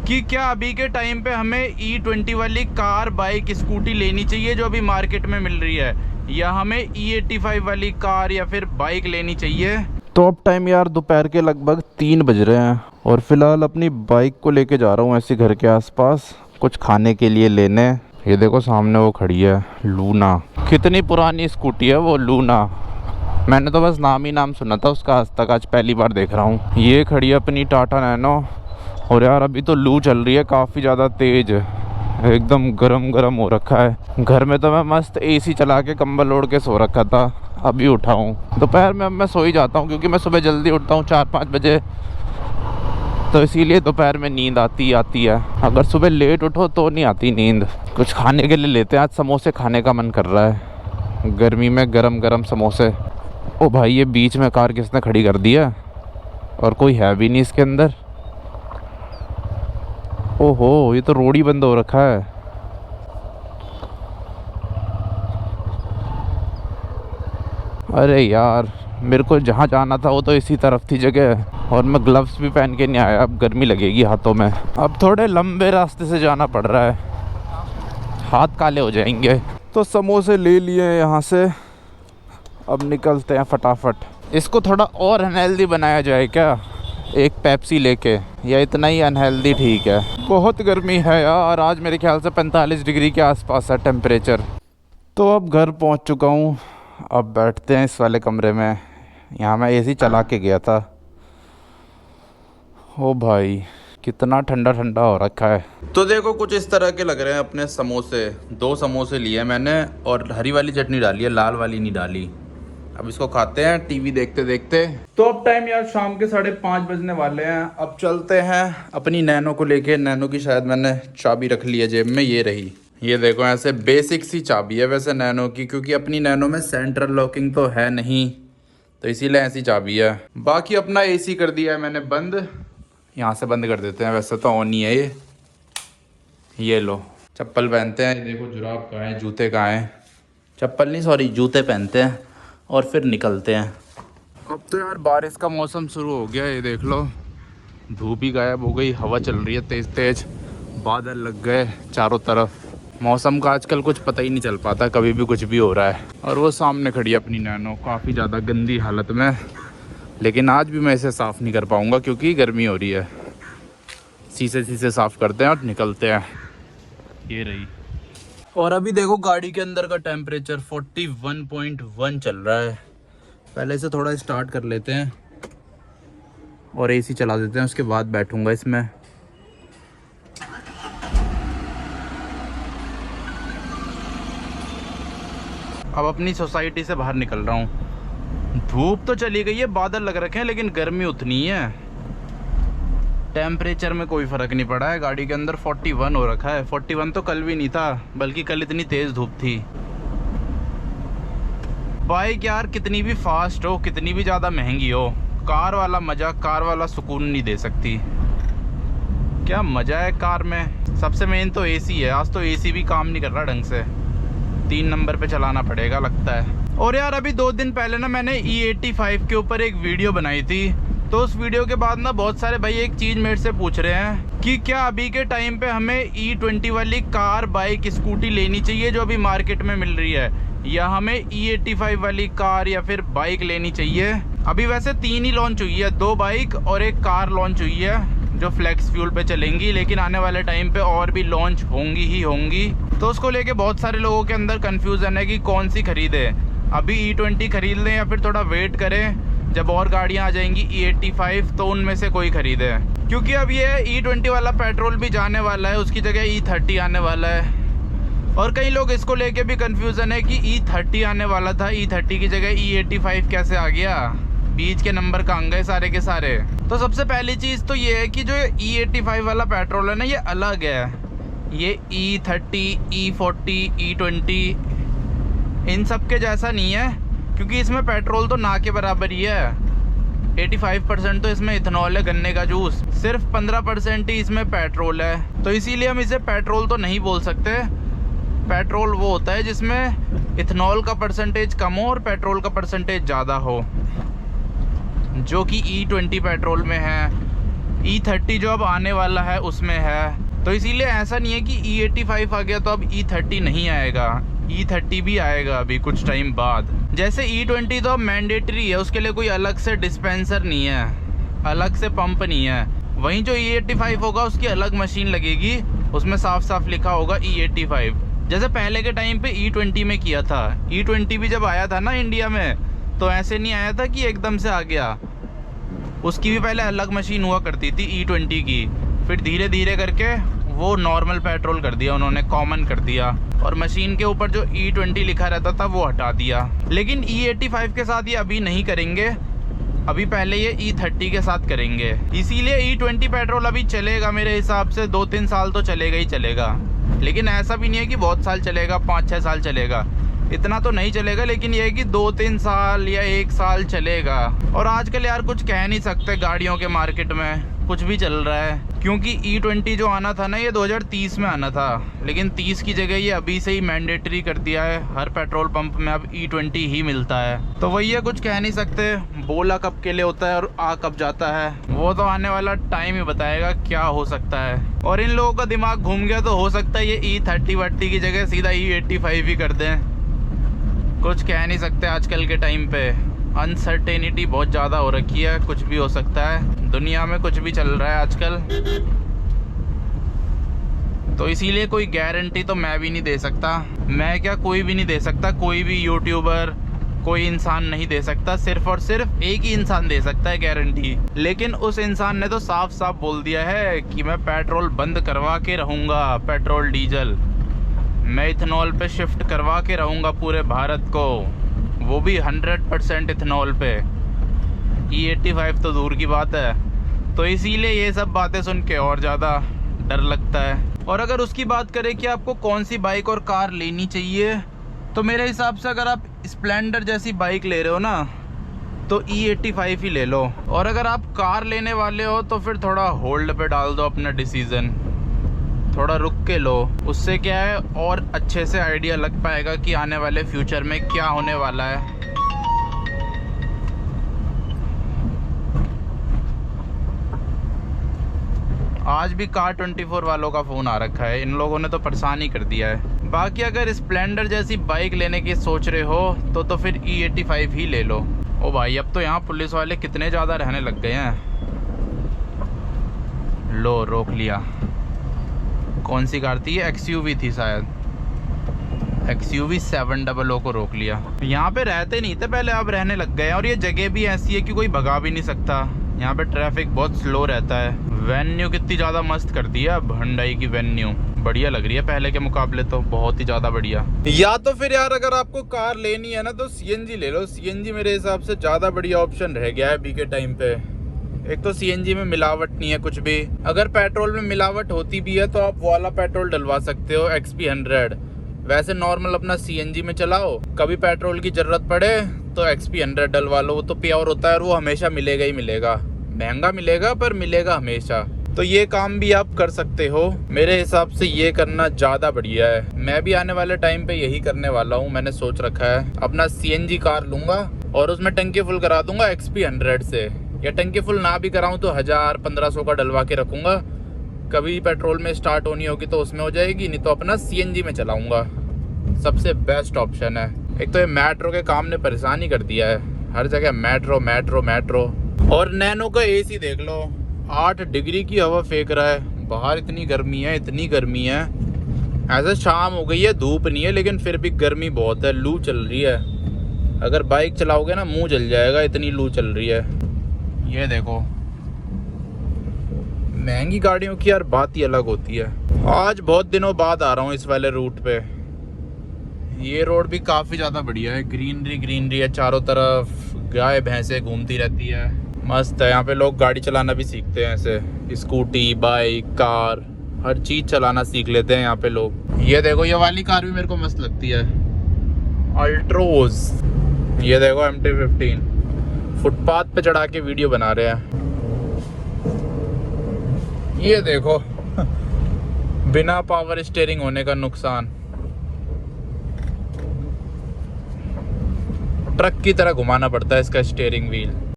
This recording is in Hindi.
कि क्या अभी के टाइम पे हमें E20 वाली कार, बाइक, स्कूटी लेनी चाहिए जो अभी मार्केट में मिल रही है, या हमें E85 वाली कार या फिर बाइक लेनी चाहिए। तो अब टाइम यार दोपहर के लगभग 3 बज रहे हैं और फिलहाल अपनी बाइक को लेके जा रहा हूँ ऐसे घर के आसपास कुछ खाने के लिए लेने। ये देखो सामने वो खड़ी है लूना। कितनी पुरानी स्कूटी है वो लूना, मैंने तो बस नाम ही नाम सुना था उसका, आज तक आज पहली बार देख रहा हूँ। ये खड़ी है अपनी टाटा नैनो। और यार अभी तो लू चल रही है काफ़ी ज़्यादा तेज, एकदम गरम गरम हो रखा है। घर में तो मैं मस्त एसी चला के कंबल ओढ़ के सो रखा था, अभी उठा हूँ। दोपहर में अब मैं सो ही जाता हूँ क्योंकि मैं सुबह जल्दी उठता हूँ 4-5 बजे, तो इसीलिए दोपहर में नींद आती है। अगर सुबह लेट उठो तो नहीं आती नींद। कुछ खाने के लिए लेते हैं, आज समोसे खाने का मन कर रहा है, गर्मी में गरम गरम समोसे। ओ भाई ये बीच में कार किसने खड़ी कर दी है और कोई है भी नहीं इसके अंदर। ओहो ये तो रोड ही बंद हो रखा है। अरे यार मेरे को जहाँ जाना था वो तो इसी तरफ थी जगह, और मैं ग्लव्स भी पहन के नहीं आया, अब गर्मी लगेगी हाथों में। अब थोड़े लंबे रास्ते से जाना पड़ रहा है, हाथ काले हो जाएंगे। तो समोसे ले लिए यहाँ से, अब निकलते हैं फटाफट। इसको थोड़ा और अनहेल्दी बनाया जाए क्या, एक पेप्सी लेके, या इतना ही अनहेल्दी ठीक है। बहुत गर्मी है यार, आज मेरे ख्याल से 45 डिग्री के आसपास है टेम्परेचर। तो अब घर पहुंच चुका हूं, अब बैठते हैं इस वाले कमरे में। यहाँ मैं एसी चला के गया था। ओ भाई कितना ठंडा ठंडा हो रखा है। तो देखो कुछ इस तरह के लग रहे हैं अपने समोसे। 2 समोसे लिए मैंने और हरी वाली चटनी डाली है, लाल वाली नहीं डाली। अब इसको खाते हैं टीवी देखते देखते। तो अब टाइम यार शाम के 5:30 बजने वाले हैं। अब चलते हैं अपनी नैनो को लेके। नैनो की शायद मैंने चाबी रख ली है जेब में, ये रही। ये देखो ऐसे बेसिक सी चाबी है वैसे नैनो की, क्योंकि अपनी नैनो में सेंट्रल लॉकिंग तो है नहीं, तो इसीलिए ऐसी चाबी है। बाकी अपना एसी कर दिया है मैंने बंद, यहाँ से बंद कर देते हैं, वैसे तो ऑन ही है ये लो चप्पल पहनते हैं। देखो जुराब कहाँ है, जूते कहाँ हैं, चप्पल नहीं सॉरी जूते पहनते हैं और फिर निकलते हैं। अब तो यार बारिश का मौसम शुरू हो गया, ये देख लो धूप ही गायब हो गई, हवा चल रही है तेज तेज, बादल लग गए चारों तरफ। मौसम का आजकल कुछ पता ही नहीं चल पाता, कभी भी कुछ भी हो रहा है। और वो सामने खड़ी है अपनी नैनो काफ़ी ज़्यादा गंदी हालत में, लेकिन आज भी मैं इसे साफ़ नहीं कर पाऊँगा क्योंकि गर्मी हो रही है। शीशे साफ़ करते हैं और निकलते हैं। ये रही। और अभी देखो गाड़ी के अंदर का टेम्परेचर 41.1 चल रहा है। पहले से थोड़ा स्टार्ट कर लेते हैं और एसी चला देते हैं, उसके बाद बैठूंगा इसमें। अब अपनी सोसाइटी से बाहर निकल रहा हूँ। धूप तो चली गई है, बादल लग रखे हैं, लेकिन गर्मी उतनी ही है। टेम्परेचर में कोई फ़र्क नहीं पड़ा है। गाड़ी के अंदर 41 हो रखा है। 41 तो कल भी नहीं था, बल्कि कल इतनी तेज़ धूप थी। बाइक यार कितनी भी फास्ट हो, कितनी भी ज़्यादा महंगी हो, कार वाला मज़ा, कार वाला सुकून नहीं दे सकती। क्या मज़ा है कार में। सबसे मेन तो एसी है। आज तो एसी भी काम नहीं कर रहा ढंग से, 3 नंबर पे चलाना पड़ेगा लगता है। और यार अभी 2 दिन पहले ना मैंने E85 के ऊपर एक वीडियो बनाई थी, तो उस वीडियो के बाद ना बहुत सारे भाई एक चीज़ मेरे से पूछ रहे हैं कि क्या अभी के टाइम पे हमें E20 वाली कार, बाइक, स्कूटी लेनी चाहिए जो अभी मार्केट में मिल रही है, या हमें E85 वाली कार या फिर बाइक लेनी चाहिए। अभी वैसे 3 ही लॉन्च हुई है, 2 बाइक और एक कार लॉन्च हुई है जो फ्लेक्स फ्यूल पे चलेंगी, लेकिन आने वाले टाइम पे और भी लॉन्च होंगी ही होंगी। तो उसको लेके बहुत सारे लोगों के अंदर कन्फ्यूज़न है कि कौन सी खरीदे, अभी E20 खरीद लें या फिर थोड़ा वेट करें जब और गाड़ियां आ जाएंगी E85, तो उनमें से कोई खरीदे। क्योंकि अब ये E20 वाला पेट्रोल भी जाने वाला है, उसकी जगह E30 आने वाला है। और कई लोग इसको लेके भी कंफ्यूजन है कि E30 आने वाला था, E30 की जगह E85 कैसे आ गया, बीच के नंबर कहाँ गए सारे के सारे। तो सबसे पहली चीज़ तो ये है कि जो E85 वाला पेट्रोल है ना, ये अलग है। ये E30, E40, E20 इन सब के जैसा नहीं है, क्योंकि इसमें पेट्रोल तो ना के बराबर ही है। 85% तो इसमें इथेनॉल है, गन्ने का जूस, सिर्फ 15% ही इसमें पेट्रोल है। तो इसीलिए हम इसे पेट्रोल तो नहीं बोल सकते। पेट्रोल वो होता है जिसमें इथेनॉल का परसेंटेज कम हो और पेट्रोल का परसेंटेज ज़्यादा हो, जो कि E20 पेट्रोल में है, E30 जो अब आने वाला है उसमें है, तो इसीलिए ऐसा नहीं है कि E85 आ गया तो अब E30 नहीं आएगा, E30 भी आएगा अभी कुछ टाइम बाद। जैसे E20 तो अब मैंडेटरी है, उसके लिए कोई अलग से डिस्पेंसर नहीं है, अलग से पंप नहीं है। वहीं जो E85 होगा उसकी अलग मशीन लगेगी, उसमें साफ साफ लिखा होगा E85, जैसे पहले के टाइम पे E20 में किया था। E20 भी जब आया था ना इंडिया में, तो ऐसे नहीं आया था कि एकदम से आ गया, उसकी भी पहले अलग मशीन हुआ करती थी E20 की, फिर धीरे धीरे करके वो नॉर्मल पेट्रोल कर दिया उन्होंने, कॉमन कर दिया, और मशीन के ऊपर जो E20 लिखा रहता था वो हटा दिया। लेकिन E85 के साथ ये अभी नहीं करेंगे, अभी पहले ये E30 के साथ करेंगे। इसीलिए E20 पेट्रोल अभी चलेगा मेरे हिसाब से 2-3 साल तो चलेगा ही चलेगा, लेकिन ऐसा भी नहीं है कि बहुत साल चलेगा, 5-6 साल चलेगा, इतना तो नहीं चलेगा, लेकिन ये है कि 2-3 साल या 1 साल चलेगा। और आजकल यार कुछ कह नहीं सकते, गाड़ियों के मार्केट में कुछ भी चल रहा है, क्योंकि E20 जो आना था ना ये 2030 में आना था, लेकिन 30 की जगह ये अभी से ही मैंडेटरी कर दिया है, हर पेट्रोल पंप में अब E20 ही मिलता है। तो वही है, कुछ कह नहीं सकते, बोला कब के लिए होता है और आ कब जाता है, वो तो आने वाला टाइम ही बताएगा क्या हो सकता है। और इन लोगों का दिमाग घूम गया तो हो सकता है ये E30 की जगह सीधा E85 ही कर दें, कुछ कह नहीं सकते। आजकल के टाइम पे अनसर्टेनिटी बहुत ज़्यादा हो रखी है, कुछ भी हो सकता है, दुनिया में कुछ भी चल रहा है आजकल, तो इसीलिए कोई गारंटी तो मैं भी नहीं दे सकता, मैं क्या कोई भी नहीं दे सकता, कोई भी यूट्यूबर कोई इंसान नहीं दे सकता, सिर्फ और सिर्फ एक ही इंसान दे सकता है गारंटी। लेकिन उस इंसान ने तो साफ साफ बोल दिया है कि मैं पेट्रोल बंद करवा के रहूँगा, पेट्रोल डीजल मैं इथेनॉल पे शिफ्ट करवा के रहूँगा पूरे भारत को, वो भी 100% इथेनॉल पे। E85 तो दूर की बात है। तो इसीलिए ये सब बातें सुन के और ज़्यादा डर लगता है। और अगर उसकी बात करें कि आपको कौन सी बाइक और कार लेनी चाहिए, तो मेरे हिसाब से अगर आप स्प्लेंडर जैसी बाइक ले रहे हो ना, तो E85 ही ले लो। और अगर आप कार लेने वाले हो तो फिर थोड़ा होल्ड पे डाल दो अपना डिसीज़न, थोड़ा रुक के लो, उससे क्या है और अच्छे से आइडिया लग पाएगा कि आने वाले फ्यूचर में क्या होने वाला है। आज भी कार 24 वालों का फ़ोन आ रखा है, इन लोगों ने तो परेशान ही कर दिया है। बाकी अगर स्प्लेंडर जैसी बाइक लेने की सोच रहे हो तो फिर E85 ही ले लो। ओ भाई, अब तो यहाँ पुलिस वाले कितने ज़्यादा रहने लग गए हैं। लो, रोक लिया। कौन सी कार थी? XUV थी शायद, XUV 700 को रोक लिया। यहाँ पे रहते नहीं थे पहले, अब रहने लग गए हैं। और ये जगह भी ऐसी है कि कोई भगा भी नहीं सकता, यहाँ पे ट्रैफिक बहुत स्लो रहता है। वेन्यू कितनी ज़्यादा मस्त कर दी है अब, हुंडई की वेन्यू बढ़िया लग रही है पहले के मुकाबले, तो बहुत ही ज़्यादा बढ़िया। या तो फिर यार अगर आपको कार लेनी है ना तो CNG ले लो। CNG मेरे हिसाब से ज़्यादा बढ़िया ऑप्शन रह गया है अभी के टाइम पे। एक तो CNG में मिलावट नहीं है कुछ भी, अगर पेट्रोल में मिलावट होती भी है तो आप वो वाला पेट्रोल डलवा सकते हो XP 100। वैसे नॉर्मल अपना CNG में चलाओ, कभी पेट्रोल की ज़रूरत पड़े तो XP 100 डलवा लो, वो तो प्योर होता है और वो हमेशा मिलेगा ही मिलेगा, महंगा मिलेगा पर मिलेगा हमेशा। तो ये काम भी आप कर सकते हो, मेरे हिसाब से ये करना ज़्यादा बढ़िया है। मैं भी आने वाले टाइम पे यही करने वाला हूँ, मैंने सोच रखा है अपना CNG कार लूँगा और उसमें टंकी फुल करा दूंगा XP 100 से, या टंकी फुल ना भी कराऊँ तो 1000-1500 का डलवा के रखूँगा, कभी पेट्रोल में स्टार्ट होनी होगी तो उसमें हो जाएगी, नहीं तो अपना CNG में चलाऊँगा। सबसे बेस्ट ऑप्शन है। एक तो ये मेट्रो के काम ने परेशान ही कर दिया है, हर जगह मेट्रो मेट्रो मेट्रो। और नैनो का AC देख लो, 8 डिग्री की हवा फेंक रहा है बाहर, इतनी गर्मी है, इतनी गर्मी है। ऐसे शाम हो गई है, धूप नहीं है, लेकिन फिर भी गर्मी बहुत है, लू चल रही है। अगर बाइक चलाओगे ना मुंह जल जाएगा, इतनी लू चल रही है। ये देखो, महंगी गाड़ियों की यार बात ही अलग होती है। आज बहुत दिनों बाद आ रहा हूँ इस वाले रूट पे। ये रोड भी काफ़ी ज़्यादा बढ़िया है, ग्रीनरी ग्रीनरी है चारों तरफ, गाय भैंसें घूमती रहती है, मस्त है। यहाँ पे लोग गाड़ी चलाना भी सीखते हैं, ऐसे स्कूटी बाइक कार हर चीज़ चलाना सीख लेते हैं यहाँ पे लोग। ये देखो, ये वाली कार भी मेरे को मस्त लगती है, अल्ट्रोज। ये देखो MT-15 फुटपाथ पे चढ़ा के वीडियो बना रहे हैं। ये देखो बिना पावर स्टीयरिंग होने का नुकसान, ट्रक की तरह घुमाना पड़ता है इसका स्टीयरिंग व्हील।